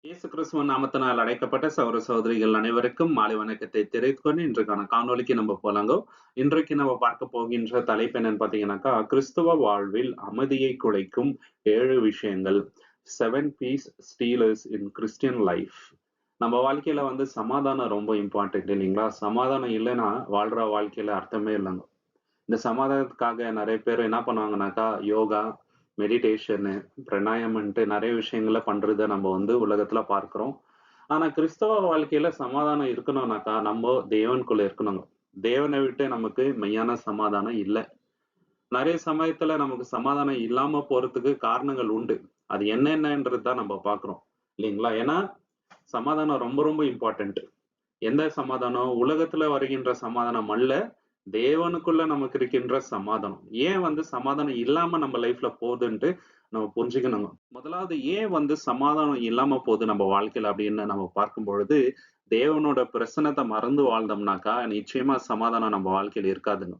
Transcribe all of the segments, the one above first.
இயேசு கிறிஸ்துவின் நாமத்தினால் அழைக்கப்பட்ட சகோதர சகோதரிகள் அனைவருக்கும் மாலை வணக்கத்தை தெரிவித்துக்கொண்டு இன்றைக்கான காணொளிக்கு நம்ம போலாங்க. இன்றைக்கு நம்ம பார்க்க போகின்ற தலைப்பு என்னன்னு பாத்தீங்கன்னாக்கா, கிறிஸ்துவ வாழ்வில் அமைதியை குலைக்கும் 7 விஷயங்கள். 7 peace stealers in Christian life. நம்ம வாழ்க்கையில சமாதானம் ரொம்ப இம்பார்ட்டன்ட் இல்லைங்களா? சமாதானம் இல்லைன்னா வாழ்ற வாழ்க்கையில அர்த்தமே இல்லைங்க. இந்த சமாதானத்துக்காக நிறைய பேர் என்ன பண்ணுவாங்கனாக்கா, யோகா, மெடிடேஷனு, பிராணாயாமன்ட்டு நிறைய விஷயங்கள பண்றத நம்ம உலகத்துல பார்க்கிறோம். ஆனா கிறிஸ்தவ வாழ்க்கையில சமாதானம் இருக்கணும்னாக்கா, நம்ம தேவனுக்குள்ள இருக்கணுங்க. தேவனை விட்டு நமக்கு மெய்யான சமாதானம் இல்ல. நிறைய சமயத்துல நமக்கு சமாதானம் இல்லாம போறதுக்கு காரணங்கள் உண்டு. அது என்னென்னன்றது தான் நம்ம பார்க்கிறோம். இல்லைங்களா? ஏன்னா, சமாதானம் ரொம்ப ரொம்ப இம்பார்ட்டன்ட். எந்த சமாதானம்? உலகத்துல வருகின்ற சமாதானம் அல்ல. தேவனுக்குள்ள நமக்கு இருக்கின்ற சமாதானம். ஏன் சமாதானம் இல்லாம நம்ம லைஃப்ல போகுதுன்ட்டு நம்ம புரிஞ்சுக்கணுங்க. முதலாவது ஏன் சமாதானம் இல்லாம போகுது நம்ம வாழ்க்கையில அப்படின்னு நம்ம பார்க்கும் பொழுது, தேவனோட பிரசன்னத்த மறந்து வாழ்ந்தோம்னாக்கா, நிச்சயமா சமாதானம் நம்ம வாழ்க்கையில இருக்காதுங்க.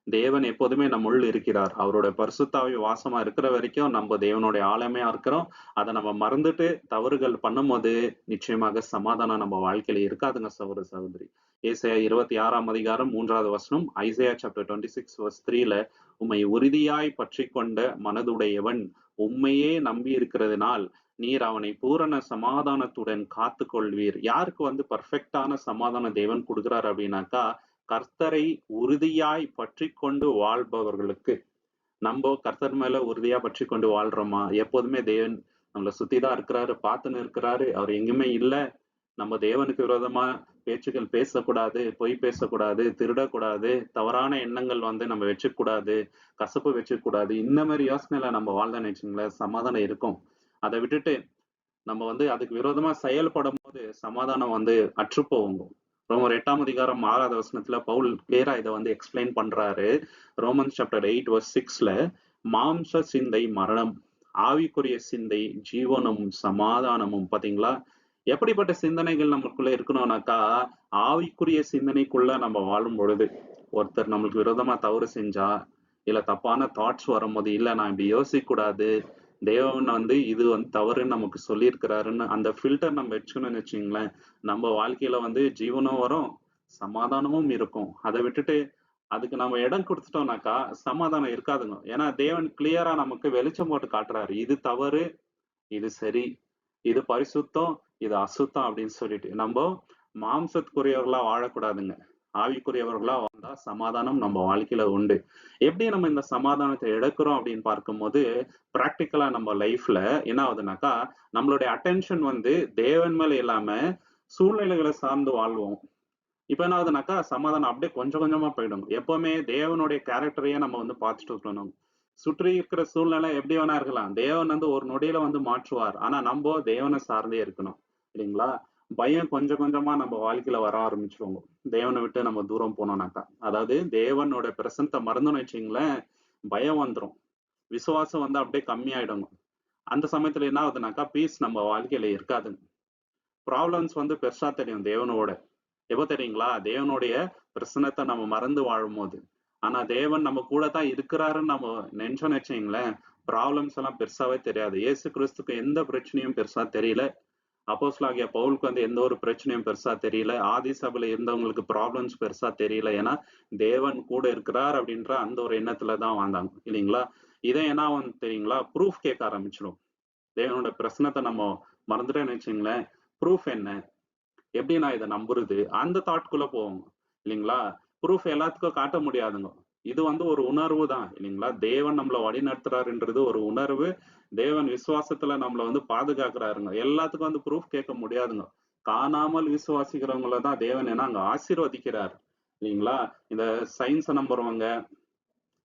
தேவன் எப்போதுமே நம்முள் இருக்கிறார். அவரோட பரிசுத்த ஆவி வாசமா இருக்கிற வரைக்கும் நம்ம தேவனுடைய ஆலயமா இருக்கிறோம். அத நம்ம மறந்துட்டு தவறுகள் பண்ணும்போது, நிச்சயமாக சமாதானம் நம்ம வாழ்க்கையில இருக்காதுங்க சகோதர சகோதரி. ஏசாயா 26ஆம் அதிகாரம் 3வது வசனம், ஐசையா சாப்டர் 26 வெர்ஸ் 3ல, உம்மை உறுதியாய் பற்றிக்கொண்ட மனதுடையவன் உம்மையே நம்பி இருக்கிறதினால் நீர் அவனை பூரண சமாதானத்துடன் காத்துக் கொள்வீர். யாருக்கு பெர்ஃபெக்ட்டான சமாதானம் தேவன் கொடுக்கிறார் அப்படின்னாக்கா, கர்த்தரை உறுதியாய் பற்றிக்கொண்டு வாழ்பவர்களுக்கு. நம்ம கர்த்தர் மேல உறுதியா பற்றிக்கொண்டு வாழ்றோமா? எப்போதுமே தேவன் நம்மள சுத்திதான் இருக்கிறாரு, பார்த்துன்னு இருக்கிறாரு. அவர் எங்கேயுமே இல்ல. நம்ம தேவனுக்கு விரோதமா பேச்சுக்கள் பேசக்கூடாது, பொய் பேசக்கூடாது, திருடக்கூடாது, தவறான எண்ணங்கள் நம்ம வச்சுக்கூடாது, கசப்பு வச்சுக்கூடாது. இந்த மாதிரி யோசனையில நம்ம வாழ்ந்தோம்னு வச்சுங்களேன், சமாதானம் இருக்கும். அதை விட்டுட்டு நம்ம அதுக்கு விரோதமா செயல்படும் போது சமாதானம் அற்றுப்போகும். ரோமர் 8ஆம் அதிகாரம் 6வது வசனத்துல பவுல் கிளியரா இதை எக்ஸ்பிளைன் பண்றாரு. ரோமன்ஸ் சாப்டர் 8 வெர்ஸ் 6ல, மாம்ச சிந்தை மரணம், ஆவிக்குரிய சிந்தை ஜீவனும் சமாதானமும். பாத்தீங்களா? எப்படிப்பட்ட சிந்தனைகள் நமக்குள்ள இருக்கணும்னாக்கா, ஆவிக்குரிய சிந்தனைக்குள்ள நம்ம வாழும் பொழுது, ஒருத்தர் நம்மளுக்கு விரோதமா தவறு செஞ்சா, இல்ல தப்பான தாட்ஸ் வரும்போது, இல்ல நான் இப்படி யோசிக்க கூடாது, தேவன் இது தவறுன்னு நமக்கு சொல்லியிருக்கிறாருன்னு அந்த ஃபில்டர் நம்ம வச்சுக்கணும்னு வச்சுங்களேன், நம்ம வாழ்க்கையில ஜீவனும் வரும், சமாதானமும் இருக்கும். அதை விட்டுட்டு அதுக்கு நம்ம இடம் கொடுத்துட்டோம்னாக்கா சமாதானம் இருக்காதுங்க. ஏன்னா தேவன் கிளியரா நமக்கு வெளிச்சம் போட்டு காட்டுறாரு. இது தவறு, இது சரி, இது பரிசுத்தம், இது அசுத்தம் அப்படின்னு சொல்லிட்டு. நம்ம மாம்சத்துக்குரியவர்களா வாழக்கூடாதுங்க. ஆவிக்குரியவர்களா வந்தா சமாதானம் நம்ம வாழ்க்கையில உண்டு. எப்படி நம்ம இந்த சமாதானத்தை எடுக்கிறோம் அப்படின்னு பார்க்கும்போது, பிராக்டிக்கலா நம்ம லைஃப்ல என்ன ஆகுதுனாக்கா, நம்மளுடைய அட்டென்ஷன் தேவன் மேல இல்லாம சூழ்நிலைகளை சார்ந்து வாழ்வோம். இப்ப என்ன ஆகுதுனாக்கா, சமாதானம் அப்படியே கொஞ்சம் கொஞ்சமா போயிடும். எப்பவுமே தேவனுடைய கேரக்டரையே நம்ம பார்த்துட்டு இருக்கணும். சுற்றி இருக்கிற சூழ்நிலை எப்படி வேணா இருக்கலாம். தேவன் ஒரு நொடியில மாற்றுவார். ஆனா நம்ம தேவனை சார்ந்தே இருக்கணும். இல்லைங்களா? பயம் கொஞ்சம் கொஞ்சமா நம்ம வாழ்க்கையில வர ஆரம்பிச்சிருவோம். தேவனை விட்டு நம்ம தூரம் போனோம்னாக்கா. அதாவது தேவனோட பிரசனத்தை மறந்தோம்னு வச்சுங்களேன், பயம் வந்துரும். விசுவாசம் அப்படியே கம்மியாயிடும். அந்த சமயத்துல என்ன ஆகுதுனாக்கா, பீஸ் நம்ம வாழ்க்கையில இருக்காதுங்க. ப்ராப்ளம்ஸ் பெருசா தெரியும் தேவனோட. எப்போ தெரியுங்களா? தேவனுடைய பிரசனத்தை நம்ம மறந்து வாழும்போது. ஆனா தேவன் நம்ம கூட தான் இருக்கிறாருன்னு நம்ம நினைச்சோம்னு வச்சுங்களேன், ப்ராப்ளம்ஸ் எல்லாம் பெருசாவே தெரியாது. இயேசு கிறிஸ்துக்கு எந்த பிரச்சனையும் பெருசா தெரியல. அப்போஸ்தலனாகிய பவுலுக்கு எந்த ஒரு பிரச்சனையும் பெருசா தெரியல. ஆதி சபையில இருந்தவங்களுக்கு ப்ராப்ளம்ஸ் பெருசா தெரியல. ஏன்னா தேவன் கூட இருக்கிறார் அப்படின்ற அந்த ஒரு எண்ணத்துல தான் வாழ்ந்தாங்க. இல்லைங்களா? இதை என்ன தெரியுங்களா? ப்ரூஃப் கேட்க ஆரம்பிச்சிடும். தேவனோட பிரசனத்தை நம்ம மறந்துட்டேன்னு வச்சுங்களேன், ப்ரூஃப் என்ன? எப்படி நான் இதை நம்புறது? அந்த தாட்குள்ள போவோங்க. இல்லைங்களா? ப்ரூஃப் எல்லாத்துக்கும் காட்ட முடியாதுங்க. இது ஒரு உணர்வு தான். இல்லைங்களா? தேவன் நம்மள வழி நடத்துறாருன்றது ஒரு உணர்வு. தேவன் விசுவாசத்துல நம்மள பாதுகாக்கிறாருங்க. எல்லாத்துக்கும் ப்ரூஃப் கேட்க முடியாதுங்க. காணாமல் விசுவாசிக்கிறவங்கள தான் தேவன் அங்க ஆசீர்வதிக்கிறார். இல்லைங்களா? இந்த சயின்ஸை நம்புறவங்க,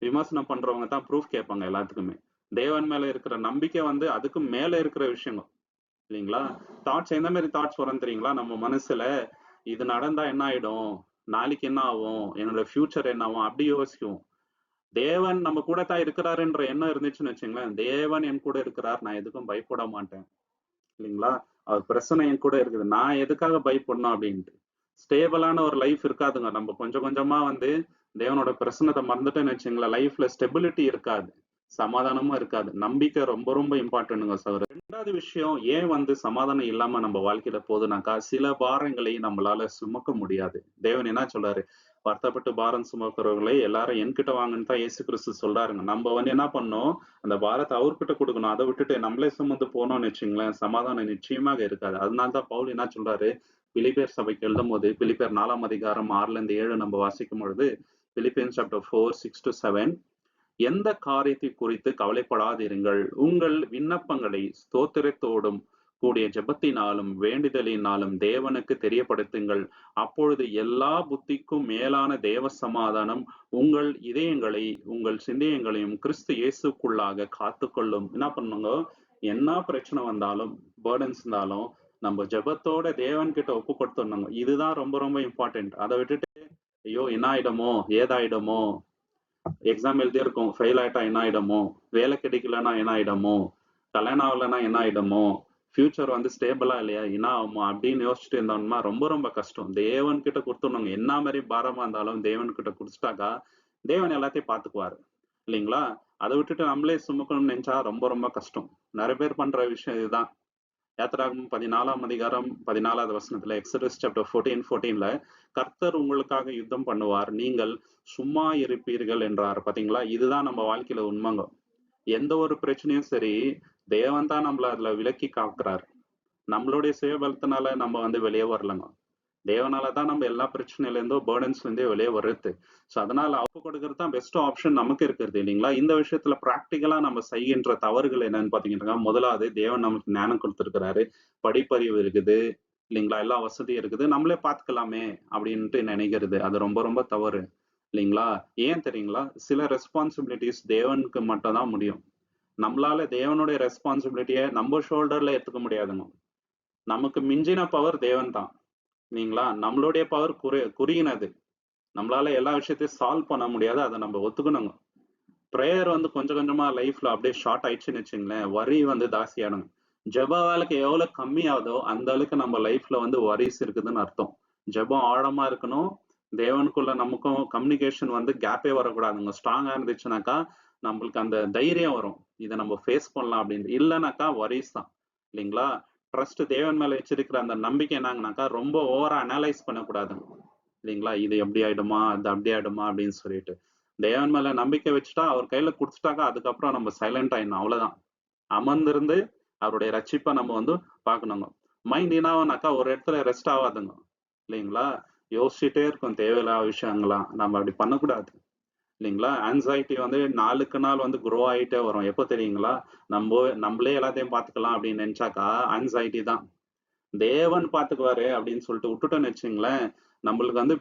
விமர்சனம் பண்றவங்க தான் ப்ரூஃப் கேட்பாங்க எல்லாத்துக்குமே. தேவன் மேல இருக்கிற நம்பிக்கை அதுக்கு மேல இருக்கிற விஷயம். இல்லைங்களா? தாட்ஸ் எந்த மாதிரி தாட்ஸ் வரும் தெரியுங்களா? நம்ம மனசுல இது நடந்தா என்ன ஆயிடும், நாளைக்கு என்ன ஆகும், என்னோட ஃபியூச்சர் என்ன ஆகும், அப்படி யோசிக்கும். தேவன் நம்ம கூட தான் இருக்கிறாருன்ற எண்ணம் இருந்துச்சுன்னு வச்சுங்களேன், தேவன் என் கூட இருக்கிறார், நான் எதுக்கும் பயப்பட மாட்டேன். இல்லைங்களா? அவர் பிரச்சனை என் கூட இருக்குது, நான் எதுக்காக பயப்படணும் அப்படின்ட்டு. ஸ்டேபிளான ஒரு லைஃப் இருக்காதுங்க. நம்ம கொஞ்சம் கொஞ்சமா தேவனோட பிரசனத்தை மறந்துட்டேன்னு வச்சுங்களேன், லைஃப்ல ஸ்டெபிலிட்டி இருக்காது. சமாதானமும் இருக்காது. நம்பிக்கை ரொம்ப ரொம்ப இம்பார்ட்டன்ட்ங்க சகோதரர். 2வது விஷயம் ஏன் வந்து சமாதானம் இல்லாம நம்ம வாழ்க்கையில போகுதுனாக்கா, சில பாரங்களை நம்மளால சுமக்க முடியாது. தேவன் என்ன சொல்றாரு? "வருத்தப்பட்டு பாரம் சுமக்கிறவர்களே எல்லாரும் என்கிட்ட வாங்கன்னு" தான் இயேசு கிறிஸ்து சொல்றாருங்க. நம்ம வந்து என்ன பண்ணணும், அந்த பாரத்த அவர்கிட்ட குடுக்கணும். அத விட்டுட்டு நம்மளே சுமந்து போனோம்னு வச்சுக்கங்களேன், சமாதானம் நிச்சயமாக இருக்காது. அதனால தான் பவுல் என்ன சொல்றாரு, பிலிப்பியர் சபைக்கு எழுதும்போது, பிலிப்பியர் 4ஆம் அதிகாரம் 6லிருந்து 7 நம்ம வாசிக்கும் பொழுது, பிலிப்பியன்ஸ் சாப்டர் 4, 6-7 எந்த காரியத்தை குறித்து கவலைப்படாதிருங்கள். உங்கள் விண்ணப்பங்களை ஸ்தோத்திரத்தோடும் கூடிய ஜெபத்தினாலும் வேண்டுதலினாலும் தேவனுக்கு தெரியப்படுத்துங்கள். அப்பொழுது எல்லா புத்திக்கும் மேலான தேவ சமாதானம் உங்கள் இதயங்களை, உங்கள் சிந்தயங்களையும் கிறிஸ்து இயேசுக்குள்ளாக காத்துக்கொள்ளும். என்ன பண்ணுங்க? என்ன பிரச்சனை வந்தாலும், பர்டன்ஸ் இருந்தாலும், நம்ம ஜெபத்தோட தேவன் கிட்ட ஒப்பு கொடுத்துடணுங்க. இதுதான் ரொம்ப ரொம்ப இம்பார்ட்டன்ட். அதை விட்டுட்டு, ஐயோ என்ன ஆயிடுமோ, ஏதாயிடுமோ, எக்ஸாம் எழுதியிருக்கோம் ஃபெயில் ஆயிட்டா என்ன ஆயிடுமோ, வேலை கிடைக்கலன்னா என்ன ஆயிடுமோ, கல்யாணம் ஆகலைன்னா என்ன ஆயிடுமோ, ஃபியூச்சர் வந்து ஸ்டேபிளா இல்லையா, என்ன ஆகுமோ அப்படின்னு யோசிச்சுட்டு இருந்தோம்னா ரொம்ப ரொம்ப கஷ்டம். தேவன் கிட்ட கொடுத்துடணுங்க. என்ன மாதிரி பாரமா இருந்தாலும் தேவன் கிட்ட குடுத்துட்டாக்கா, தேவன் எல்லாத்தையும் பார்த்துக்குவாரு. இல்லைங்களா? அதை விட்டுட்டு நம்மளே சுமக்கணும்னு நினைச்சா ரொம்ப ரொம்ப கஷ்டம். நிறைய பேர் பண்ற விஷயம் இதுதான். யாத்திராகமம் 14ஆம் அதிகாரம் 14வது வசனத்துல எக்ஸோடஸ் சாப்டர் 14:14ல கர்த்தர் உங்களுக்காக யுத்தம் பண்ணுவார், நீங்கள் சும்மா இருப்பீர்கள் என்றார். பாத்தீங்களா? இதுதான் நம்ம வாழ்க்கையில உண்மைங்க. எந்த ஒரு பிரச்சனையும் சரி, தேவன் தான் நம்மள அதுல விலக்கி காக்குறாரு. நம்மளுடைய சுயபலத்தினால நம்ம வந்து வெளியே வரலங்க. தேவனால தான் நம்ம எல்லா பிரச்சனையில இருந்தோ பேர்டன்ஸ்ல இருந்தே வெளியே வர்றது. ஸோ அதனால ஒப்பு கொடுக்கறது தான் பெஸ்ட் ஆப்ஷன் நமக்கு இருக்கிறது இல்லைங்களா? இந்த விஷயத்துல பிராக்டிக்கலா நம்ம செய்கின்ற தவறுகள் என்னன்னு பாத்தீங்கன்னா, முதலாவது தேவன் நமக்கு ஞானம் கொடுத்திருக்கிறாரு, படிப்பறிவு இருக்குது இல்லைங்களா? எல்லா வசதியும் இருக்குது, நம்மளே பார்த்துக்கலாமே அப்படின்ட்டு நினைக்கிறது. அது ரொம்ப ரொம்ப தவறு இல்லைங்களா? ஏன் தெரியுங்களா? சில ரெஸ்பான்சிபிலிட்டிஸ் தேவனுக்கு மட்டும் தான் முடியும். நம்மளால தேவனுடைய ரெஸ்பான்சிபிலிட்டியை நம்ம ஷோல்டர்ல எடுத்துக்க முடியாதுங்க. நமக்கு மிஞ்சின பவர் தேவன் தான். இல்லைங்களா? நம்மளுடைய பவர் குறுகினது. நம்மளால எல்லா விஷயத்தையும் சால்வ் பண்ண முடியாது. அத நம்ம ஒத்துக்கணுங்க. பிரேயர் வந்து கொஞ்சம் கொஞ்சமா லைஃப்ல அப்படியே ஷார்ட் ஆயிடுச்சுன்னு வச்சுங்களேன், வொரி வந்து ஜாஸ்தியாயிடுங்க. ஜெப வாழ்க்கை எவ்வளவு கம்மியாகுதோ, அந்த அளவுக்கு நம்ம லைஃப்ல வந்து வொரிஸ் இருக்குதுன்னு அர்த்தம். ஜெபம் ஆழமா இருக்கணும். தேவனுக்குள்ள நமக்கும் கம்யூனிகேஷன் வந்து கேப்பே வரக்கூடாதுங்க. ஸ்ட்ராங்கா இருந்துச்சுனாக்கா, நம்மளுக்கு அந்த தைரியம் வரும். இத நம்ம ஃபேஸ் பண்ணலாம் அப்படின்னு. இல்லனாக்கா வொரிஸ் தான். இல்லைங்களா? ட்ரஸ்ட் தேவன் மேல வச்சிருக்கிற அந்த நம்பிக்கை என்னங்கனாக்கா, ரொம்ப ஓவரா அனலைஸ் பண்ணக்கூடாதுங்க. இல்லைங்களா? இது எப்படி ஆயிடுமா? அது அப்படி ஆயிடுமா? அப்படின்னு சொல்லிட்டு. தேவன் மேல நம்பிக்கை வச்சுட்டா, அவர் கையில குடுத்துட்டாக்கா, அதுக்கப்புறம் நம்ம சைலண்ட் ஆயிடணும். அவ்வளவுதான். அமர்ந்திருந்து அவருடைய ரட்சிப்ப நம்ம வந்து பார்க்கணுங்க. மைண்ட் என்ன ஆகும்னாக்கா, ஒரு இடத்துல ரெஸ்ட் ஆகாதுங்க. இல்லைங்களா? யோசிச்சுட்டே இருக்கும் தேவையில்லாத விஷயங்கள்லாம். நம்ம அப்படி பண்ணக்கூடாது. இல்லைங்களா? ஆங்ஸைட்டி வந்து நாளுக்கு நாள் வந்து குரோ ஆயிட்டே வரும். எப்போ தெரியுங்களா? நம்மளே எல்லாத்தையும் பார்த்துக்கலாம் அப்படின்னு நினைச்சாக்கா, ஆங்ஸைட்டி தான். தேவன் பார்த்துக்குவாரு அப்படின்னு சொல்லிட்டு விட்டுட்டோம்னு வச்சுங்களேன், நம்மளுக்கு வந்து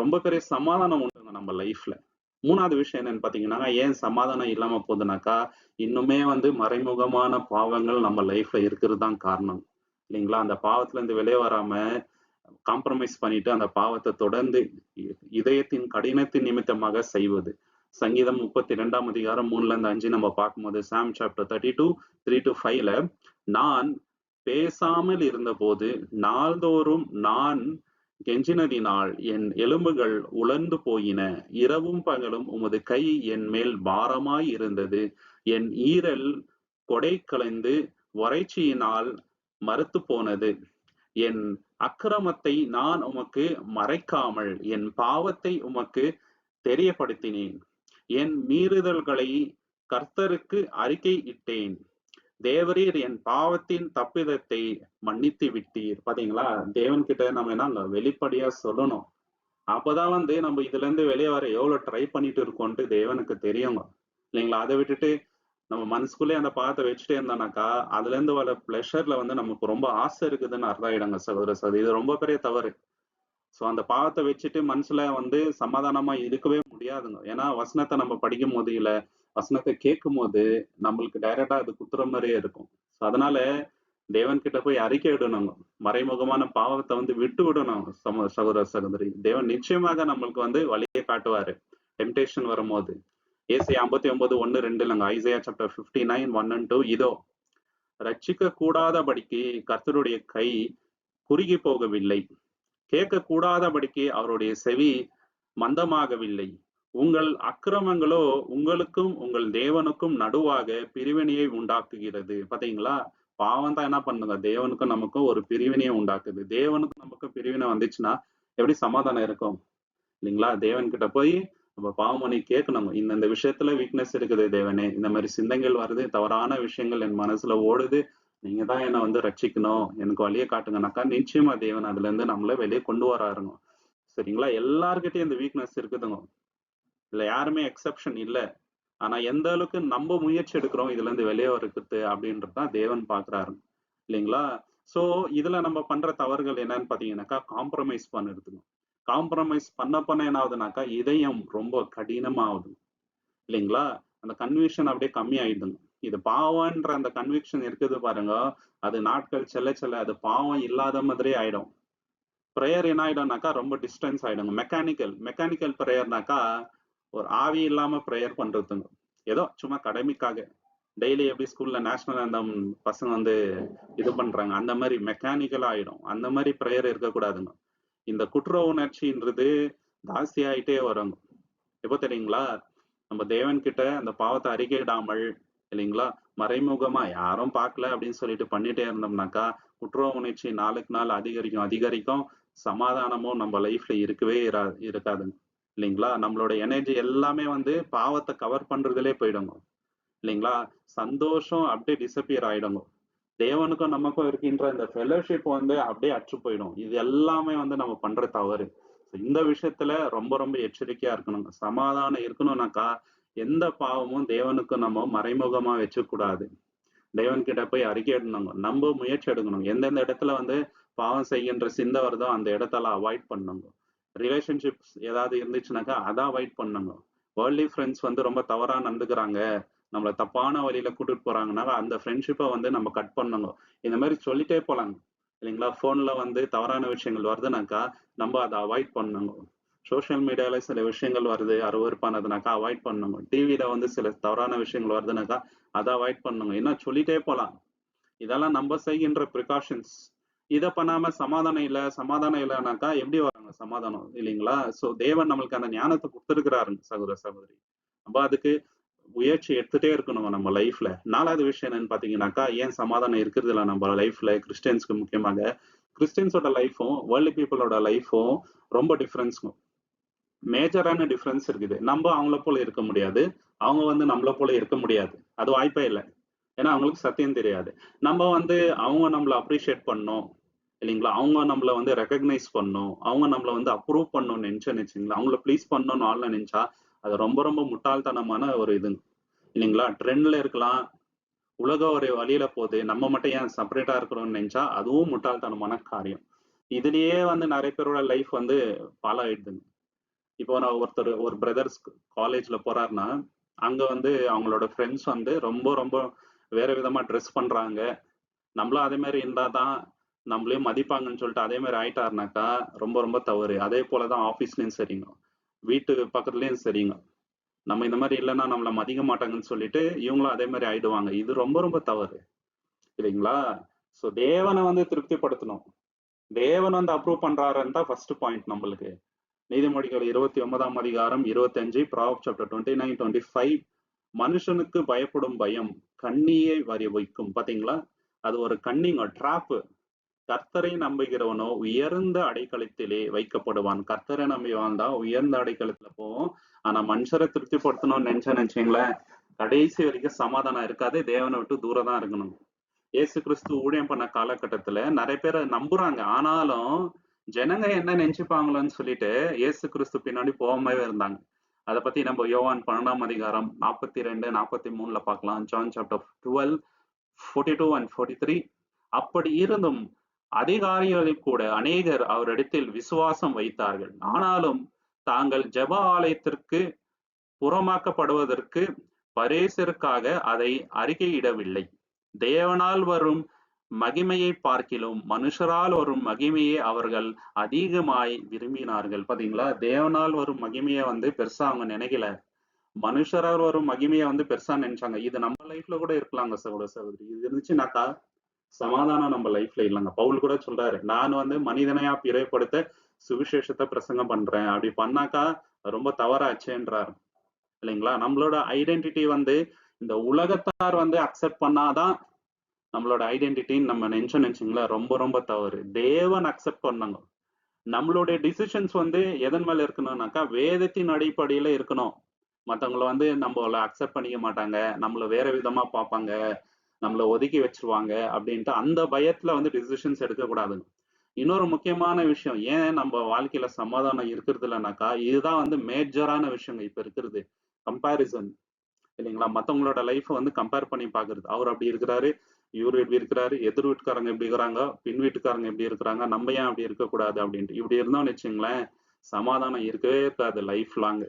ரொம்ப பெரிய சமாதானம் உண்டுங்க நம்ம லைஃப்ல. 3வது விஷயம் என்னன்னு பார்த்தீங்கன்னா, ஏன் சமாதானம் இல்லாம போகுதுனாக்கா, இன்னுமே வந்து மறைமுகமான பாவங்கள் நம்ம லைஃப்ல இருக்கிறது தான் காரணம். இல்லைங்களா? அந்த பாவத்துல இருந்து வெளிய வராம காம்ப்ரமைஸ் பண்ணிட்டு அந்த பாவத்த தொடர்ந்து இதயத்தின் கடினத்தின் நிமித்தமாக செய்வது. சங்கீதம் 32ஆம் அதிகாரம் 3ல இருந்து 5 நம்ம பார்க்கும்போது, சாம் சாப்டர் 32, 3-5ல நான் பேசாமல் இருந்தபோது நாள்தோறும் நான் கெஞ்சினதினால் என் எலும்புகள் உலர்ந்து போயின. இரவும் பகலும் உமது கை என் மேல் பாரமாய் இருந்தது. என் ஈரல் கொடை கலைந்து வறட்சியினால் மரத்து போனது. என் அக்கிரமத்தை நான் உமக்கு மறைக்காமல் என் பாவத்தை உமக்கு தெரியப்படுத்தினேன். என் மீறுதல்களை கர்த்தருக்கு அறிக்கை இட்டேன். தேவரீர் என் பாவத்தின் தப்பிதத்தை மன்னித்து விட்டீர். பாத்தீங்களா? தேவன் கிட்ட நம்ம என்ன வெளிப்படையா சொல்லணும். அப்பதான் வந்து நம்ம இதுல இருந்து வெளியே வர எவ்வளவு ட்ரை பண்ணிட்டு இருக்கோம்ட்டு தேவனுக்கு தெரியுங்க. இல்லைங்களா? அதை விட்டுட்டு நம்ம மனசுக்குள்ளே அந்த பாவத்தை வச்சுட்டே இருந்தோம்னாக்கா, அதுல இருந்து வர பிளஷர்ல வந்து நமக்கு ரொம்ப ஆசை இருக்குதுன்னு அர்த்தம் ஆயிடுங்க சகோதர சகோதரி. இது ரொம்ப பெரிய தவறு. சோ அந்த பாவத்தை வச்சுட்டு மனசுல வந்து சமாதானமா இருக்கவே முடியாதுங்க. ஏன்னா வசனத்தை நம்ம படிக்கும் போது இல்ல வசனத்தை கேட்கும் போது நம்மளுக்கு டைரக்டா அது குத்துற மாதிரியே இருக்கும். சோ அதனால தேவன் கிட்ட போய் அறிக்கை விடணுங்க. மறைமுகமான பாவத்தை வந்து விட்டு விடணும் சகோதர சகோதரி. தேவன் நிச்சயமாக நம்மளுக்கு வந்து வழியை காட்டுவாரு. டெம்டேஷன் வரும்போது. ஏசாயா 59:1-2 ஐசையா சாப்டர் 59:1-2 இதோ ரட்சிக்க கூடாதபடிக்கு கர்த்தருடைய கை குறுகி போகவில்லை. கேட்க கூடாதபடிக்கு அவருடைய செவி மந்தமாகவில்லை. உங்கள் அக்கிரமங்களோ உங்களுக்கும் உங்கள் தேவனுக்கும் நடுவாக பிரிவினையை உண்டாக்குகிறது. பாத்தீங்களா? பாவம் தான் என்ன பண்ணுங்க, தேவனுக்கும் நமக்கும் ஒரு பிரிவினையை உண்டாக்குது. தேவனுக்கும் நமக்கும் பிரிவினை வந்துச்சுன்னா எப்படி சமாதானம் இருக்கும்? இல்லைங்களா? தேவன் கிட்ட போய் நம்ம பாவம் பண்ணி கேட்கணும். இந்த விஷயத்துல வீக்னஸ் இருக்குது தேவனே. இந்த மாதிரி சிந்தைகள் வருது, தவறான விஷயங்கள் என் மனசுல ஓடுது. நீங்க தான் என்ன வந்து ரட்சிக்கணும். எனக்கு வழிய காட்டுங்கனாக்கா, நிச்சயமா தேவன் அதுல இருந்து நம்மள வெளிய கொண்டு வராருங்க. சரிங்களா? எல்லார்கிட்டயும் இந்த வீக்னஸ் இருக்குதுங்க. இதுல யாருமே எக்செப்ஷன் இல்ல. ஆனா எந்த அளவுக்கு நம்ம முயற்சி எடுக்கிறோம் இதுல இருந்து வெளியே வர்றதுக்கு அப்படின்றது தான் தேவன் பாக்குறாரு. இல்லைங்களா? சோ இதுல நம்ம பண்ற தவறுகள் என்னன்னு பாத்தீங்கன்னாக்கா, காம்ப்ரமைஸ் பண்ணிடுதுங்க. காம்ப்ரமைஸ் பண்ண என்ன ஆகுதுனாக்கா, இதயம் ரொம்ப கடினமாகுது. இல்லைங்களா? அந்த கன்விக்ஷன் அப்படியே கம்மி ஆயிடுதுங்க. இது பாவம்ன்ற அந்த கன்விக்ஷன் இருக்குது பாருங்க, அது நாட்கள் செல்ல செல்ல அது பாவம் இல்லாத மாதிரியே ஆயிடும். பிரேயர் என்ன ஆயிடும்னாக்கா ரொம்ப டிஸ்டன்ஸ் ஆயிடுங்க. மெக்கானிக்கல் மெக்கானிக்கல் பிரேயர்னாக்கா ஒரு ஆவி இல்லாம பிரேயர் பண்றதுங்க. ஏதோ சும்மா கடமைக்காக. டெய்லி எப்படி ஸ்கூல்ல நேஷனல் ஆந்தம் பசங்க வந்து இது பண்றாங்க. அந்த மாதிரி மெக்கானிக்கலா ஆயிடும். அந்த மாதிரி பிரேயர் இருக்கக்கூடாதுங்க. இந்த குற்ற உணர்ச்சின்றது ஜாஸ்தி ஆயிட்டே வருங்க. எப்போ தெரியுங்களா? நம்ம தேவன் கிட்ட அந்த பாவத்தை அறிக்கையிடாமல் இல்லைங்களா, மறைமுகமா யாரும் பார்க்கல அப்படின்னு சொல்லிட்டு பண்ணிட்டே இருந்தோம்னாக்கா, குற்ற உணர்ச்சி நாளுக்கு நாள் அதிகரிக்கும் அதிகரிக்கும். சமாதானமும் நம்ம லைஃப்ல இருக்கவே இருக்காதுங்க. இல்லைங்களா? நம்மளோட எனர்ஜி எல்லாமே வந்து பாவத்தை கவர் பண்றதுலே போயிடுங்க. இல்லைங்களா? சந்தோஷம் அப்படியே டிஸப்பியர் ஆயிடுங்க. தேவனுக்கும் நமக்கும் இருக்கின்ற இந்த ஃபெலோஷிப் வந்து அப்படியே அற்று போயிடும். இது எல்லாமே வந்து நம்ம பண்ற தவறு. இந்த விஷயத்துல ரொம்ப ரொம்ப எச்சரிக்கையா இருக்கணுங்க. சமாதானம் இருக்கணும்னாக்கா, எந்த பாவமும் தேவனுக்கு நம்ம மறைமுகமா வச்சுக்க கூடாது. தேவன் கிட்ட போய் அறிக்கையிடணுங்க. நம்ம முயற்சி எடுக்கணும். எந்தெந்த இடத்துல வந்து பாவம் செய்கின்ற சிந்தை வருதோ அந்த இடத்தெல்லாம் அவாய்ட் பண்ணுங்க. ரிலேஷன்ஷிப்ஸ் ஏதாவது இருந்துச்சுனாக்கா அதை அவாய்ட் பண்ணுங்க. வேர்ல்ட்லி ஃப்ரெண்ட்ஸ் வந்து ரொம்ப தவறா நடந்துக்கிறாங்க, நம்மள தப்பான வழியில கூட்டிட்டு போறாங்கன்னா அந்த ஃப்ரெண்ட்ஷிப்பை வந்து நம்ம கட் பண்ணுங்க. இந்த மாதிரி சொல்லிட்டே போலாங்க. இல்லைங்களா? போன்ல வந்து தவறான விஷயங்கள் வருதுனாக்கா நம்ம அதை அவாய்ட் பண்ணுங்க. சோசியல் மீடியால சில விஷயங்கள் வருது அருவருப்பானதுனாக்கா அவாய்ட் பண்ணுங்க. டிவில வந்து சில தவறான விஷயங்கள் வருதுனாக்கா அதை அவாய்ட் பண்ணுங்க. என்ன சொல்லிட்டே போலாம். இதெல்லாம் நம்ம செய்கின்ற ப்ரிகாஷன்ஸ். இத பண்ணாம சமாதானம் இல்லைனாக்கா எப்படி வராங்க சமாதானம்? இல்லைங்களா? சோ தேவன் நம்மளுக்கு அந்த ஞானத்தை கொடுத்திருக்கிறாருங்க சகோதர சகோதரி. நம்ம அதுக்கு முயற்சி எடுத்துட்டே இருக்கணுங்க நம்ம லைஃப்ல. 4வது விஷயம் என்னன்னு பாத்தீங்கன்னாக்கா, ஏன் சமாதானம் இருக்கிறது இல்ல நம்ம லைஃப்ல கிறிஸ்டியன்ஸ்க்கு முக்கியமாக. கிறிஸ்டியன்ஸோட லைஃபும் வேர்ல்டு பீப்புளோட லைஃபும் ரொம்ப டிஃபரன்ஸ்ங்க. மேஜரான டிஃபரன்ஸ் இருக்குது. நம்ம அவங்கள போல இருக்க முடியாது. அவங்க வந்து நம்மள போல இருக்க முடியாது. அது வாய்ப்பே இல்ல. ஏன்னா அவங்களுக்கு சத்தியம் தெரியாது. நம்ம வந்து அவங்க நம்மள அப்ரிஷியேட் பண்ணணும். இல்லைங்களா? அவங்க நம்மள வந்து ரெகக்னைஸ் பண்ணணும். அவங்க நம்மள வந்து அப்ரூவ் பண்ணணும்னு நினைச்சோம்னு வச்சுக்கங்களேன், அவங்கள ப்ளீஸ் பண்ணணும்னு ஆள்ல நினைச்சா, அது ரொம்ப ரொம்ப முட்டாள்தனமான ஒரு இதுங்க. இல்லைங்களா? ட்ரெண்ட்ல இருக்கலாம். உலகம் ஒரு வழியில போகுது. நம்ம மட்டும் ஏன் செப்பரேட்டா இருக்கணும்னு நினைச்சா, அதுவும் முட்டாள்தனமான காரியம். இதுலயே வந்து நெறைய பேரோட லைஃப் வந்து பாழாயிடுதுங்க. இப்போ நான் ஒரு பிரதர்ஸ் காலேஜ்ல போறாருன்னா, அங்க வந்து அவங்களோட ஃப்ரெண்ட்ஸ் வந்து ரொம்ப ரொம்ப வேற விதமா ட்ரெஸ் பண்றாங்க. நம்மளும் அதே மாரி இருந்தா தான் நம்மளையும் மதிப்பாங்கன்னு சொல்லிட்டு அதே மாரி ஆயிட்டாருனாக்கா, ரொம்ப ரொம்ப தவறு. அதே போல தான் ஆஃபீஸ்லயும் சரிங்க. வீட்டு பக்கத்துலயும் சரிங்க. நம்ம இந்த மாரி இல்லன்னா நம்மள மதிக்க மாட்டாங்கன்னு சொல்லிட்டு, இவங்களும் அதே மாரி ஆயிடுவாங்க. இது ரொம்ப ரொம்ப தவறு. இல்லைங்களா? சோ தேவன வந்து திருப்திப்படுத்தணும். தேவன் வந்து அப்ரூவ் பண்றாருன்னு தான் ஃபர்ஸ்ட் பாயிண்ட் நம்மளுக்கு. நீதிமொழிகள் 29ஆம் அதிகாரம் 25, ப்ராவெர்ப்ஸ் சாப்டர் 29, 25. மனுஷனுக்கு பயப்படும் பயம் கண்ணியை வைக்கும். பாத்தீங்களா? அது ஒரு கண்ணிங்க, ட்ராப். கர்த்தரை நம்புகிறவனோ உயர்ந்த அடைக்கலத்திலே வைக்கப்படுவான். கர்த்தரை நம்பி வாழ்ந்தா உயர்ந்த அடைக்கலத்துல போவோம். ஆனா மனுஷரை திருப்திப்படுத்தணும்னு நினைச்சேன்னு கடைசி வரைக்கும் சமாதானம் இருக்காது. தேவனை விட்டு தூரம் தான் இருக்கணும். இயேசு கிறிஸ்து ஊழியம் பண்ண காலகட்டத்துல நிறைய பேரை நம்புறாங்க. ஆனாலும் ஜனங்க என்ன நினைச்சுப்பாங்களோன்னு சொல்லிட்டு இயேசு கிறிஸ்து பின்னாடி போகாமவே இருந்தாங்க. அதை பத்தி நம்ம யோவான் 12ஆம் அதிகாரம் 42, 43ல பார்க்கலாம். John chapter 12, 42 and 43. அப்படி இருந்தும் அதிகாரிகளில் கூட அநேகர் அவரிடத்தில் விசுவாசம் வைத்தார்கள். ஆனாலும் தாங்கள் ஜெப ஆலயத்திற்கு புறமாக்கப்படுவதற்கு பரேசருக்காக அதை அறிக்கையிடவில்லை. தேவனால் வரும் மகிமையை பார்க்கிலும் மனுஷரால் வரும் மகிமையை அவர்கள் அதிகமாய் விரும்பினார்கள். பாத்தீங்களா? தேவனால் வரும் மகிமையை வந்து பெருசா அவங்க நினைக்கல. மனுஷரால் வரும் மகிமையை வந்து பெருசா நினைச்சாங்க. இது நம்ம லைஃப்ல கூட இருக்கலாங்க சகோதர சகோதரி. இது இருந்துச்சுனாக்கா சமாதானம் நம்ம லைஃப்ல இல்லைங்க. பவுல் கூட சொல்றாரு, நான் வந்து மனிதனையா பிறைப்படுத்த சுவிசேஷத்தை பிரசங்கம் பண்றேன். அப்படி பண்ணாக்கா ரொம்ப தவறாச்சேன்றாரு இல்லைங்களா? நம்மளோட ஐடென்டிட்டி வந்து இந்த உலகத்தார் வந்து அக்செப்ட் பண்ணாதான் நம்மளோட ஐடென்டிட்டின்னு நம்ம நினைச்சுங்களா, ரொம்ப ரொம்ப தவறு. தேவன் அக்செப்ட் பண்ணாங்க. நம்மளுடைய டிசிஷன்ஸ் வந்து எதன் மேல இருக்கணும்னாக்கா, வேதத்தின் அடிப்படையில இருக்கணும். மத்தவங்கள வந்து நம்மள அக்செப்ட் பண்ணிக்க மாட்டாங்க. நம்மள வேற விதமா பார்ப்பாங்க. நம்மள ஒதுக்கி வச்சுருவாங்க அப்படின்ட்டு அந்த பயத்துல வந்து டிசிஷன்ஸ் எடுக்கக்கூடாதுங்க. இன்னொரு முக்கியமான விஷயம், ஏன் நம்ம வாழ்க்கையில சமாதானம் இருக்கிறது இல்லனாக்கா, இதுதான் வந்து மேஜரான விஷயங்க இப்ப இருக்கிறது. கம்பேரிசன் இல்லைங்களா? மத்தவங்களோட லைஃப வந்து கம்பேர் பண்ணி பார்க்கிறது. அவர் அப்படி இருக்கிறாரு, இவரு இப்படி இருக்கிறாரு, எதிர் வீட்டுக்காரங்க இப்படி இருக்கிறாங்க, பின் வீட்டுக்காரங்க இப்படி இருக்கிறாங்க, நம்ம ஏன் அப்படி இருக்கக்கூடாது அப்படின்ட்டு. இப்படி இருந்தோம்னு வச்சுங்களேன், சமாதானம் இருக்கவே இருக்காது லைஃப் லாங்.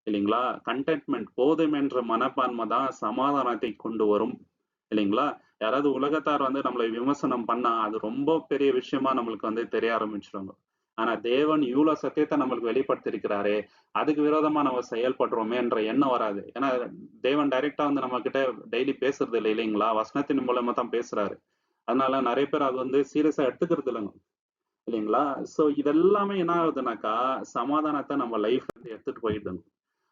இல்லைங்களா? கன்டென்ட்மென்ட் போதும் என்ற மனப்பான்மை தான் சமாதானத்தை கொண்டு வரும். இல்லைங்களா? யாராவது உலகத்தார் வந்து நம்மளை விமர்சனம் பண்ணா, அது ரொம்ப பெரிய விஷயமா நம்மளுக்கு வந்து தெரிய ஆரம்பிச்சுருங்க. ஆனா தேவன் இவ்ளோ சத்தியத்த நம்மளுக்கு வெளிப்படுத்தியிருக்கிறாரே, அதுக்கு விரோதமா நம்ம செயல்படுறோமேன்ற எண்ணம் வராது. ஏன்னா தேவன் டைரக்ட்டா வந்து நம்மகிட்ட டெய்லி பேசுறது இல்ல இல்லைங்களா? வசனத்தின் மூலியமா தான் பேசுறாரு. அதனால நெறைய பேர் அது வந்து சீரியஸா எடுத்துக்கிறது இல்லங்க. இல்லைங்களா? சோ இதெல்லாமே என்ன ஆகுதுனாக்கா, சமாதானத்த நம்ம லைஃப்ல இருந்து எடுத்துட்டு போயிடுதுங்க.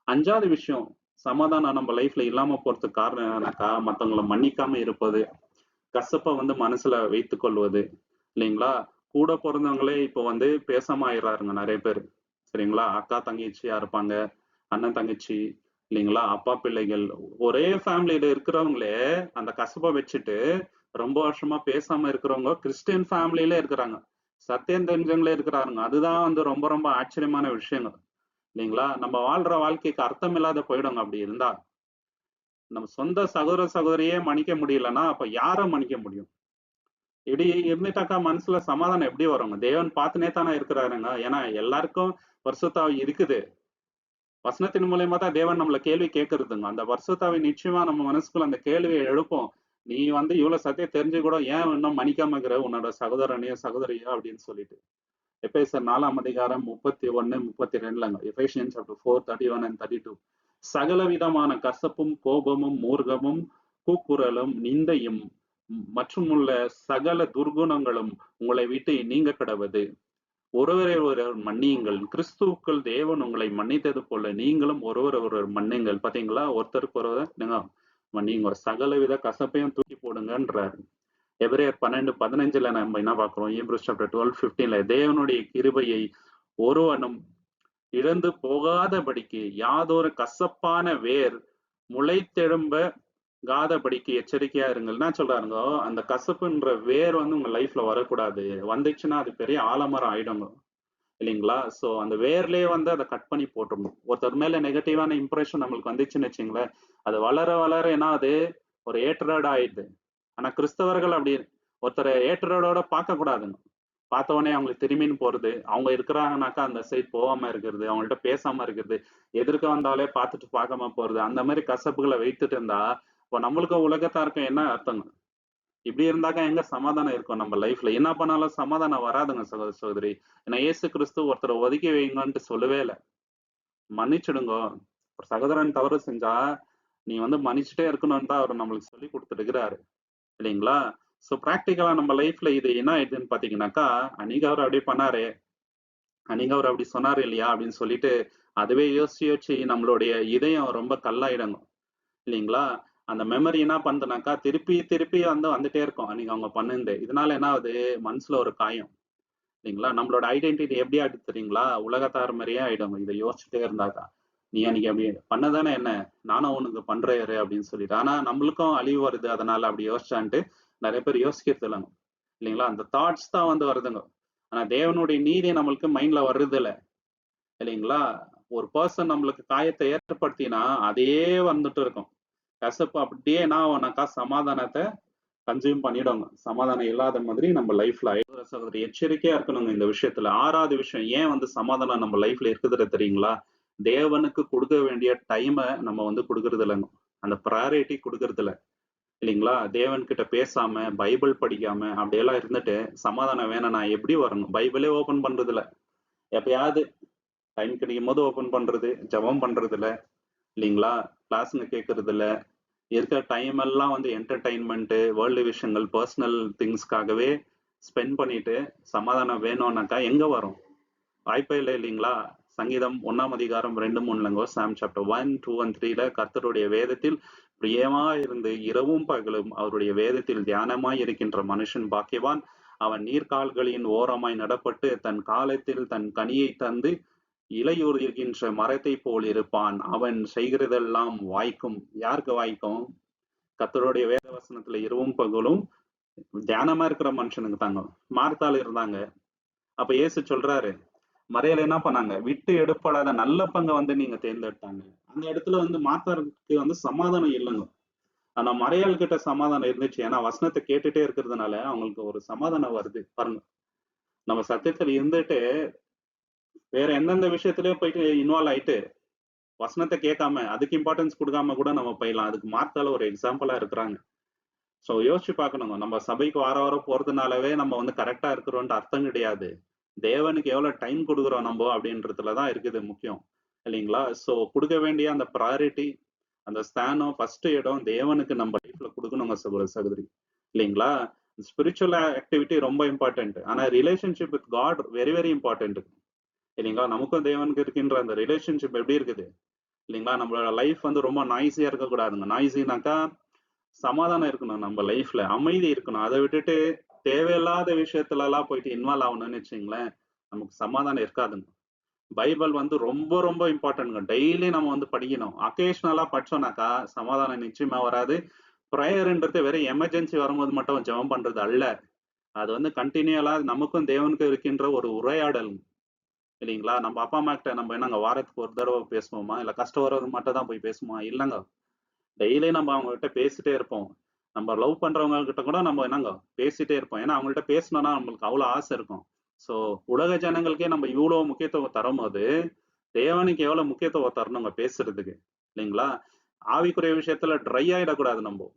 5வது விஷயம், சமாதானம் நம்ம லைஃப்ல இல்லாம போறதுக்கு காரணம் என்னன்னாக்கா, மத்தவங்கள மன்னிக்காம இருப்பது. கசப்ப வந்து மனசுல வைத்துக் கொள்வது. இல்லைங்களா? கூட பொறந்தவங்களே இப்போ வந்து பேசாம ஆயிடுறாருங்க நெறைய பேரு. சரிங்களா? அக்கா, தங்கச்சியா இருப்பாங்க. அண்ணன், தங்கச்சி இல்லைங்களா? அப்பா, பிள்ளைகள். ஒரே ஃபேமிலில இருக்கிறவங்களே அந்த கசப்ப வச்சுட்டு, ரொம்ப வருஷமா பேசாம இருக்கிறவங்க கிறிஸ்டியன் ஃபேமிலில இருக்கிறாங்க. சத்தியம் தெரிஞ்சவங்களே இருக்கிறாருங்க. அதுதான் வந்து ரொம்ப ரொம்ப ஆச்சரியமான விஷயங்க. இல்லைங்களா? நம்ம வாழ்ற வாழ்க்கைக்கு அர்த்தம் இல்லாத போயிடுங்க அப்படி இருந்தா. நம்ம சொந்த சகோதர, சகோதரியே மன்னிக்க முடியலன்னா, அப்ப யார மன்னிக்க முடியும்? இப்படி இருந்துட்டாக்கா மனசுல சமாதானம் எப்படி வருங்க? தேவன் பார்த்துனே தானே இருக்கிறாருங்க. ஏன்னா எல்லாருக்கும் பரிசுத்த ஆவி இருக்குது. வசனத்தின் மூலியமா தான் தேவன் நம்மள கேள்வி கேட்கிறதுங்க. அந்த பரிசுத்த ஆவி நிச்சயமா நம்ம மனசுக்குள்ள அந்த கேள்விய எழுப்பும். "நீ வந்து இவ்வளவு சத்தியம் தெரிஞ்சு கூட ஏன் இன்னும் மன்னிக்காம இருக்கிற உன்னோட சகோதரனையோ, சகோதரியோ" அப்படின்னு சொல்லிட்டு. எபேசியர் 4ஆம் அதிகாரம் 31, 32லங்க. Ephesians chapter 4, 31 and 32. சகல விதமான கசப்பும், கோபமும், மூர்க்கமும், கூக்குரலும், நிந்தையும் மற்றுமுள்ள சகல துர்குணங்களும் உங்களை விட்டு நீங்க கடவது. ஒருவரை ஒருவர் மன்னியுங்கள். கிறிஸ்துவுக்குள் தேவன் உங்களை மன்னித்தது போல நீங்களும் ஒருவரை ஒருவர் மன்னியுங்கள். பாத்தீங்களா? ஒருத்தருக்கு ஒருவர் நீங்க மன்னியுங்க. சகலவித கசப்பையும் தூக்கி போடுங்கன்றாரு. எபிரேயர் 12:15ல நம்ம என்ன பார்க்கிறோம்? ஹீப்ரூஸ் சாப்டர் 12:15ல தேவனுடைய கிருபையை ஒருவனும் இழந்து போகாதபடிக்கு யாதொரு கசப்பான வேர் முளைத்தெழும்பாகாதபடிக்கு எச்சரிக்கையா இருங்கள். என்ன சொல்றாருங்க? அந்த கசப்புன்ற வேர் வந்து உங்க லைஃப்ல வரக்கூடாது. வந்துச்சுன்னா அது பெரிய ஆலமரம் ஆயிடுங்க. இல்லைங்களா? சோ அந்த வேர்லயே வந்து அத கட் பண்ணி போட்டுறணும். ஒருத்தர் மேல நெகட்டிவான இம்ப்ரஷன் நம்மளுக்கு வந்துச்சுன்னு வச்சுங்களேன், அது வளர வளர என்ன ஆகுது? ஒரு ஏட்ரட் ஆயிடுது. ஆனா கிறிஸ்தவர்கள் அப்படி ஒருத்தரை ஏட்ரடோட பார்க்க கூடாதுங்க. பார்த்த உடனே அவங்களுக்கு திரும்பின்னு போறது. அவங்க இருக்கிறாங்கனாக்கா அந்த சைட் போகாம இருக்கிறது. அவங்கள்ட்ட பேசாம இருக்கிறது. எதிர்க்க வந்தாலே பார்த்துட்டு பார்க்காம போறது. அந்த மாரி கசப்புகள வைத்துட்டு இருந்தா, இப்ப நம்மளுக்கும் உலகத்தாருக்கும் என்ன அர்த்தங்க? இப்படி இருந்தாக்கா எங்க சமாதானம் இருக்கும் நம்ம லைஃப்ல? என்ன பண்ணாலும் சமாதானம் வராதுங்க சகோதர, சகோதரி. ஏன்னா இயேசு கிறிஸ்து ஒருத்தர ஒதுக்கி வைங்கன்ட்டு சொல்லவே இல்ல. மன்னிச்சுடுங்கோ. ஒரு சகோதரன் தவறு செஞ்சா, நீ வந்து மன்னிச்சுட்டே இருக்கணும்னு தான் அவரு நம்மளுக்கு சொல்லிக் குடுத்திருக்கிறாரு. இல்லைங்களா? சோ பிராக்டிகலா நம்ம லைஃப்ல இது என்ன ஆயிடுதுன்னு பாத்தீங்கன்னாக்கா, அன்னைக்கு அவரு அப்படி பண்ணாரே, அன்னைக்கு அவரு அப்படி சொன்னாரு இல்லையா? அப்படின்னு சொல்லிட்டு, அதுவே யோசிச்சு யோசிச்சு நம்மளுடைய இதயம் ரொம்ப கல்லாயிடுங்க. இல்லைங்களா? அந்த மெமரி என்ன பண்ணுதுனாக்கா, திருப்பி திருப்பி வந்து வந்துட்டே இருக்கும். அன்னைக்கு அவங்க பண்ணுனது. இதனால என்ன ஆகுது? மனசுல ஒரு காயம். இல்லைங்களா? நம்மளோட ஐடென்டிட்டி எப்படி ஆயிடுது தெரியுங்களா? உலகத்தார் மாரியே ஆயிடும். இத யோசிச்சுட்டே இருந்தாக்கா. "நீ அன்னைக்கு அப்படி பண்ணதானே என்ன? நானும் உனக்கு பண்றேன் இரு" அப்படின்னு சொல்லிட்டு. ஆனா நம்மளுக்கும் அழிவு வருது அதனால அப்படி யோசிச்சான்ட்டு நெறைய பேர் யோசிக்கிறது இல்லங்க. இல்லைங்களா? அந்த தாட்ஸ் தான் வந்து வருதுங்க. ஆனா தேவனுடைய நீதி நம்மளுக்கு மைண்ட்ல வர்றதில்ல. இல்லைங்களா? ஒரு பெர்சன் நம்மளுக்கு காயத்த ஏற்படுத்தினா, அதே வந்துட்டு இருக்கும். கசப்பு அப்படியே என்ன ஆகும்னாக்கா, சமாதானத்த கன்சியூம் பண்ணிடுங்க. சமாதானம் இல்லாத மாதிரி நம்ம லைஃப்ல சகோதர சகோதரி எச்சரிக்கையா இருக்கணுங்க இந்த விஷயத்துல. 6வது விஷயம் ஏன் வந்து சமாதானம் நம்ம லைஃப்ல இருக்குதுல தெரியுங்களா? தேவனுக்கு கொடுக்க வேண்டிய டைம நம்ம வந்து குடுக்கறது இல்லங்க. அந்த பிராயோரிட்டி குடுக்கறது இல்ல. இல்லைங்களா? தேவன் கிட்ட பேசாம, பைபிள் படிக்காம அப்படியெல்லாம் இருந்துட்டு, சமாதானம் வேணும்னா எப்படி வருங்க? பைபிளே ஓப்பன் பண்றது இல்ல. எப்பயாவது டைம் கிடைக்கும்போது ஓப்பன் பண்றது, ஜெபம் பண்றது இல்ல. இல்லைங்களா? கிளாஸ்ங்க கேட்கறது இல்ல. இருக்கிற டைம் எல்லாம் வந்து என்டர்டெயின்மெண்ட், வேர்ல்டு விஷயங்கள், பர்சனல் திங்ஸ்க்காகவே ஸ்பெண்ட் பண்ணிட்டு சமாதானம் வேணும்னாக்கா எங்க வரும்? வாய்ப்பே இல்ல இல்லைங்களா? சங்கீதம் 1ஆம் அதிகாரம் 2, 3லங்கோ. சாம் சாப்டர் 1, 2 and 3ல கர்த்தருடைய வேதத்தில் பிரியமா இருந்து இரவும் பகலும் அவருடைய வேதத்தில் தியானமாய் இருக்கின்ற மனுஷன் பாக்கியவான். அவன் நீர்க்கால்களின் ஓரமாய் நடப்பட்டு தன் காலத்தில் தன் கனியை தந்து இலையுதிர்கின்ற மரத்தை போல் இருப்பான். அவன் செய்கிறதெல்லாம் வாய்க்கும். யாருக்கு வாய்க்கும்? கர்த்தருடைய வேத வசனத்துல இரவும் பகலும் தியானமா இருக்கிற மனுஷனுக்கு தாங்க. மார்த்தாள் இருந்தாங்க. அப்ப இயேசு சொல்றாரு, மரியாள் என்ன பண்ணாங்க? விட்டு எடுப்படாத நல்ல பங்கை வந்து நீங்க தேர்ந்தெடுத்தாங்க. அந்த இடத்துல வந்து மார்த்தாளுக்கு வந்து சமாதானம் இல்லைங்க. ஆனா மரியாள் கிட்ட சமாதானம் இருந்துச்சு. ஏன்னா வசனத்தை கேட்டுட்டே இருக்கிறதுனால அவங்களுக்கு ஒரு சமாதானம் வருது. பாருங்க, நம்ம சத்தியத்துல இருந்துட்டு வேற எந்தெந்த விஷயத்திலயும் போயிட்டு இன்வால்வ் ஆயிட்டு வசனத்தை கேட்காம அதுக்கு இம்பார்ட்டன்ஸ் கொடுக்காம கூட நம்ம போயிடலாம். அதுக்கு மார்த்தாள் ஒரு எக்ஸாம்பிளா இருக்கிறாங்க. சோ யோசிச்சு பார்க்கணுங்க. நம்ம சபைக்கு வாரம் போறதுனாலவே நம்ம வந்து கரெக்டா இருக்கிறோம்னு அர்த்தம் கிடையாது. தேவனுக்கு எவ்வளவு டைம் கொடுக்குறோம் நம்ம அப்படின்றதுலதான் இருக்குது முக்கியம், இல்லைங்களா? சோ கொடுக்க வேண்டிய அந்த ப்ரையாரிட்டி, அந்த ஸ்தானம், ஃபர்ஸ்ட் இடம் தேவனுக்கு நம்ம லைஃப்ல கொடுக்கணுங்க சகோதரி, இல்லைங்களா? ஸ்பிரிச்சுவல் ஆக்டிவிட்டி ரொம்ப இம்பார்ட்டன்ட். ஆனா relationship with God very very important, இல்லைங்களா? நமக்கும் தேவனுக்கு இருக்கின்ற அந்த ரிலேஷன்ஷிப் எப்படி இருக்குது, இல்லைங்களா? நம்மளோட லைஃப் வந்து ரொம்ப நாய்ஸியா இருக்கக்கூடாதுங்க. நாய்ஸினாக்கா சமாதானம் இருக்கணும், நம்ம லைஃப்ல அமைதி இருக்கணும். அதை விட்டுட்டு தேவையில்லாத விஷயத்துல எல்லாம் போயிட்டு இன்வால்வ் ஆகணும்னு வச்சுங்களேன், நமக்கு சமாதானம் இருக்காதுங்க. பைபிள் வந்து ரொம்ப ரொம்ப இம்பார்ட்டன்ட்ங்க. டெய்லி நம்ம வந்து படிக்கணும். அக்கேஷனலா படிச்சோம்னாக்கா சமாதானம் நிச்சயமா வராது. ப்ரேயர்ன்றது வெறும் எமர்ஜென்சி வரும்போது மட்டும் ஜெபம் பண்றது அல்ல. அது வந்து கண்டினியூலா நமக்கும் தேவனுக்கும் இருக்கின்ற ஒரு உரையாடல், இல்லைங்களா? நம்ம அப்பா அம்மா கிட்ட நம்ம என்னங்க வாரத்துக்கு ஒரு தடவை பேசுவோமா? இல்ல கஷ்டம் வர்றது மட்டும் தான் போய் பேசுவோமா? இல்லைங்க. டெய்லி நம்ம அவங்க கிட்ட பேசிட்டே இருப்போம். நம்ம லவ் பண்றவங்க கிட்ட கூட நம்ம என்னங்க பேசிட்டே இருப்போம். ஏன்னா அவங்கள்ட்ட பேசணும்னா நம்மளுக்கு அவ்வளவு ஆசை இருக்கும். சோ உலக ஜனங்களுக்கே நம்ம இவ்வளவு முக்கியத்துவம் தரும்போது தேவனுக்கு எவ்வளவு முக்கியத்துவம் தரணுங்க பேசுறதுக்கு, இல்லைங்களா? ஆவிக்குரிய விஷயத்துல ட்ரை ஆயிடக்கூடாது நம்ம.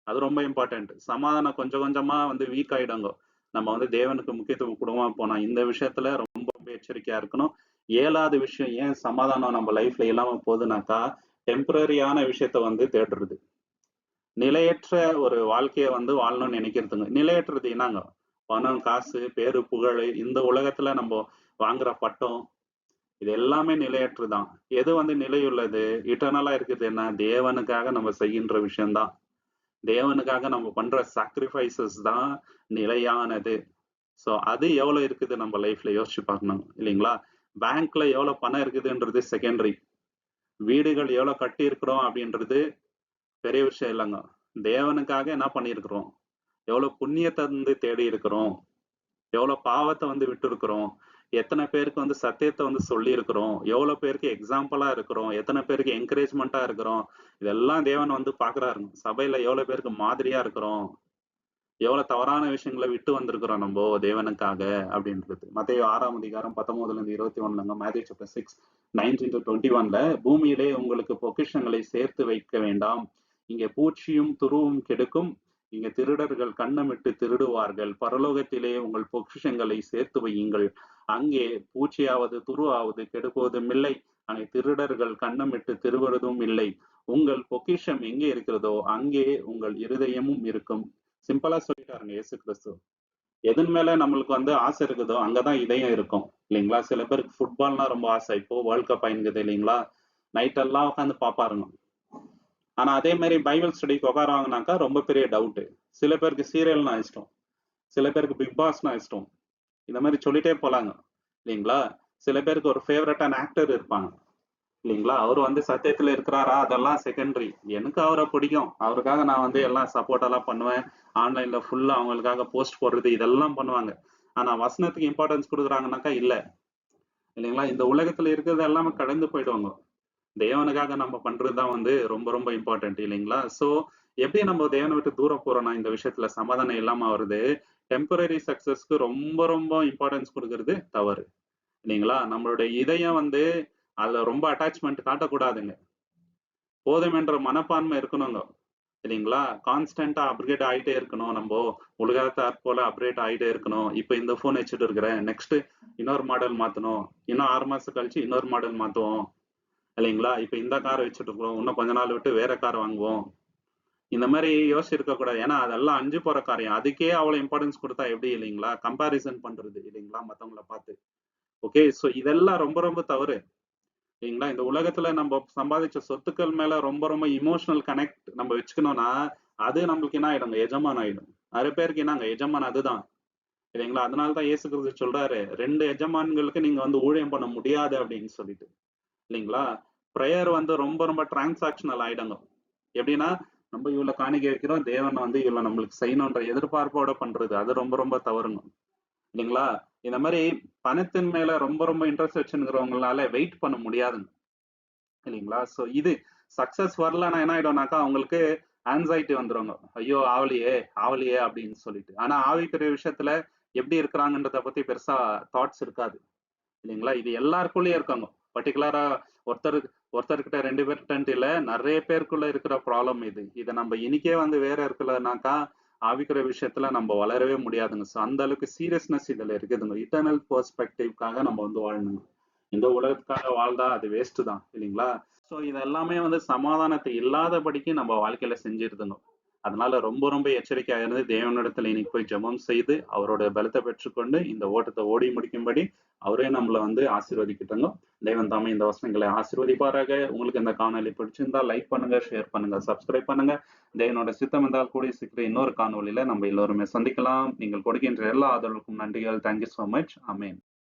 அது ரொம்ப இம்பார்ட்டன்ட். சமாதானம் கொஞ்சம் கொஞ்சமா வந்து வீக் ஆயிடுங்க. நம்ம வந்து தேவனுக்கு முக்கியத்துவம் கொடுக்காம போனா இந்த விஷயத்துல ரொம்ப ரொம்ப எச்சரிக்கையா இருக்கணும். 7வது விஷயம் ஏன் சமாதானம் நம்ம லைஃப்ல இல்லாம போகுதுனாக்கா, டெம்பரரியான விஷயத்த வந்து தேடுறது. நிலையற்ற ஒரு வாழ்க்கைய வந்து வாழணும்னு நினைக்கிறதுங்க. நிலையற்றது என்னங்க? பணம், காசு, பேரு, புகழ், இந்த உலகத்துல நம்ம வாங்குற பட்டம், இது எல்லாமே நிலையற்றுதான். எது வந்து நிலையுள்ளது, இட்டர்னலா இருக்குது என்ன? தேவனுக்காக நம்ம செய்கின்ற விஷயம்தான். தேவனுக்காக நம்ம பண்ற சாக்ரிஃபைசஸ் தான் நிலையானது. சோ அது எவ்வளவு இருக்குது நம்ம லைஃப்ல யோசிச்சு பார்க்கணும், இல்லைங்களா? பேங்க்ல எவ்வளவு பணம் இருக்குதுன்றது செகண்டரி. வீடுகள் எவ்வளவு கட்டி இருக்கிறோம் அப்படின்றது பெரிய விஷயம் இல்லைங்க. தேவனுக்காக என்ன பண்ணியிருக்கிறோம், எவ்வளவு புண்ணியத்தை வந்து தேடி இருக்கிறோம், எவ்வளவு பாவத்தை வந்து விட்டு இருக்கிறோம், எத்தனை பேருக்கு வந்து சத்தியத்தை வந்து சொல்லி இருக்கிறோம், எவ்வளவு பேருக்கு எக்ஸாம்பிளா இருக்கிறோம், எத்தனை பேருக்கு என்கரேஜ்மெண்டா இருக்கிறோம், இதெல்லாம் தேவன் வந்து பாக்குறாருங்க. சபையில எவ்வளவு பேருக்கு மாதிரியா இருக்கிறோம், எவ்வளவு தவறான விஷயங்களை விட்டு வந்திருக்கிறோம் நம்ம தேவனுக்காக அப்படின்றது. மத்தேயு 6ஆம் அதிகாரம் 19ல இருந்து 21, மேத்யூ சாப்டர் 6, 19 to 21ல பூமியிலே உங்களுக்கு பொக்கிஷங்களை சேர்த்து வைக்க வேண்டாம், இங்கே பூச்சியும் துருவும் கெடுக்கும், இங்க திருடர்கள் கன்னமிட்டு திருடுவார்கள். பரலோகத்திலே உங்கள் பொக்கிஷங்களை சேர்த்து வையுங்கள், அங்கே பூச்சியாவது துருவாவது கெடுப்பதும் இல்லை, அங்கே திருடர்கள் கன்னமிட்டு திருடுவதும் இல்லை. உங்கள் பொக்கிஷம் எங்கே இருக்கிறதோ அங்கே உங்கள் இருதயமும் இருக்கும். சிம்பிளா சொல்லிட்டாருங்க இயேசு கிறிஸ்து. எதன் மேல நம்மளுக்கு வந்து ஆசை இருக்குதோ அங்கதான் இதயம் இருக்கும், இல்லைங்களா? சில பேருக்கு ஃபுட்பால்னா ரொம்ப ஆசை. இப்போ வேர்ல்ட் கப் ஆயிங்குது, இல்லைங்களா? நைட் எல்லாம் உட்காந்து பாப்பாருங்க. ஆனா அதே மாதிரி பைபிள் ஸ்டடிக்கு உட்காருவாங்கனாக்கா ரொம்ப பெரிய டவுட். சில பேருக்கு சீரியல்னா இஷ்டம், சில பேருக்கு பிக் பாஸ்னா இஷ்டம், இந்த மாதிரி சொல்லிட்டே போலாங்க, இல்லைங்களா? சில பேருக்கு ஒரு ஃபேவரட்டான ஆக்டர் இருப்பாங்க, இல்லைங்களா? அவர் வந்து சத்தியத்துல இருக்கிறாரா அதெல்லாம் செகண்டரி. எனக்கு அவரை பிடிக்கும், அவருக்காக நான் வந்து எல்லாம் சப்போர்ட் எல்லாம் பண்ணுவேன். ஆன்லைன்ல ஃபுல்லா அவங்களுக்காக போஸ்ட் போடுறது இதெல்லாம் பண்ணுவாங்க. ஆனா வசனத்துக்கு இம்பார்ட்டன்ஸ் கொடுக்குறாங்கனாக்கா இல்ல, இல்லைங்களா? இந்த உலகத்துல இருக்கிறது எல்லாமே கடந்து போயிடுவாங்க. தேவனுக்காக நம்ம பண்றதுதான் வந்து ரொம்ப ரொம்ப இம்பார்ட்டன்ட், இல்லைங்களா? சோ எப்படி நம்ம தேவனை விட்டு தூரம் போறோம்னா இந்த விஷயத்துல சமாதானம் இல்லாம வருது. டெம்பரரி சக்சஸ்க்கு ரொம்ப ரொம்ப இம்பார்ட்டன்ஸ் கொடுக்கறது தவறு, இல்லைங்களா? நம்மளுடைய இதயம் வந்து அதுல ரொம்ப அட்டாச்மெண்ட் காட்டக்கூடாதுங்க. போதும் என்ற மனப்பான்மை இருக்கணுங்க, இல்லைங்களா? கான்ஸ்டன்டா அப்கிரேட் ஆயிட்டே இருக்கணும். நம்ம உலகத்தார் போல அப்கிரேட் ஆயிட்டே இருக்கணும். இப்ப இந்த போன் வச்சுட்டு இருக்கிறேன், நெக்ஸ்ட் இன்னொரு மாடல் மாத்தணும், இன்னும் 6 மாசம் கழிச்சு இன்னொரு மாடல் மாத்துவோம், இல்லைங்களா? இப்ப இந்த கார் வச்சுட்டு இருக்கோம், இன்னும் கொஞ்ச நாள் விட்டு வேற கார் வாங்குவோம். இந்த மாதிரி யோசிச்சு இருக்க கூடாது. ஏன்னா அதெல்லாம் அஞ்சு போற காரியம். அதுக்கே அவ்வளவு இம்பார்ட்டன்ஸ் கொடுத்தா எப்படி, இல்லைங்களா? கம்பாரிசன் பண்றது, இல்லைங்களா? மத்தவங்கள பார்த்து ஓகே. சோ இதெல்லாம் ரொம்ப ரொம்ப தவறு. சரிங்களா? இந்த உலகத்துல நம்ம சம்பாதிச்ச சொத்துக்கள் மேல ரொம்ப ரொம்ப இமோஷனல் கனெக்ட் நம்ம வச்சுக்கணும்னா, அது நம்மளுக்கு என்ன ஆயிடுங்க? எஜமான் ஆயிடும். நெறைய பேருக்கு என்னங்க எஜமான் அதுதான். இல்லைங்களா? அதனால தான் இயேசு கிறிஸ்து சொல்றாரு, 2 எஜமான்களுக்கு நீங்க வந்து ஊழியம் பண்ண முடியாது அப்படின்னு சொல்லிட்டு. இல்லைங்களா? பிரேயர் வந்து ரொம்ப ரொம்ப டிரான்சாக்ஷனல் ஆயிடுங்க. எப்படின்னா, நம்ம இவ்வளோ காணிக்கை வைக்கிறோம். தேவன் வந்து இவ்வளோ நம்மளுக்கு செய்யணுன்ற எதிர்பார்ப்போட பண்றது. அது ரொம்ப ரொம்ப தவறுங்க. இல்லைங்களா? இந்த மாரி பணத்தின் மேல ரொம்ப ரொம்ப இன்ட்ரெஸ்ட் வச்சுருக்கிறவங்களால வெயிட் பண்ண முடியாதுங்க. இல்லைங்களா? சோ இது சக்சஸ் வரலன்னா என்ன ஆயிடும்னாக்கா, அவங்களுக்கு ஆங்ஸைட்டி வந்துருங்க. ஐயோ! ஆவலியே, ஆவலியே அப்படின்னு சொல்லிட்டு. ஆனா ஆவிக்குரிய விஷயத்துல எப்படி இருக்கிறாங்கன்றத பத்தி பெருசா தாட்ஸ் இருக்காது. இல்லைங்களா? இது எல்லாருக்குள்ளயும் இருக்காங்க. பர்ட்டிகுலரா ஒருத்தர் ஒருத்தர்கிட்ட 2 பேர்ட்டன்ட்டு இல்ல. நெறைய பேருக்குள்ள இருக்கிற ப்ராப்ளம் இது. இத நம்ம இன்னைக்கே வந்து வேற இருக்கலனாக்கா, ஆவிக்குரிய விஷயத்துல நம்ம வளரவே முடியாதுங்க. சோ அந்த அளவுக்கு சீரியஸ்னஸ் இதுல இருக்குதுங்க. இட்டர்னல் பெர்ஸ்பெக்டிவ்காக நம்ம வந்து வாழணுங்க. இந்த உலகத்துக்காக வாழ்ந்தா அது வேஸ்ட் தான். இல்லைங்களா? சோ இது எல்லாமே வந்து சமாதானத்தை இல்லாதபடிக்கு நம்ம வாழ்க்கையில செஞ்சிருதுங்க. அதனால ரொம்ப ரொம்ப எச்சரிக்கையா இருந்து தேவனிடத்துல இன்னைக்கு போய் ஜெபம் செய்து அவரோட பலத்தை பெற்றுக்கொண்டு இந்த ஓட்டத்தை ஓடி முடிக்கும்படி அவரே நம்மள வந்து ஆசீர்வதிக்கட்டுங்க. தேவன் தாமே இந்த வசனங்களை ஆசீர்வதிப்பாராக. உங்களுக்கு இந்த காணொளி பிடிச்சிருந்தா லைக் பண்ணுங்க, ஷேர் பண்ணுங்க, சப்ஸ்கிரைப் பண்ணுங்க. தேவனோட சித்தம் என்றால் கூடிய சீக்கிரம் இன்னொரு காணொளியில நம்ம எல்லோருமே சந்திக்கலாம். நீங்கள் கொடுக்கின்ற எல்லா ஆதரவுக்கும் நன்றிகள். Thank you so much. ஆமென்.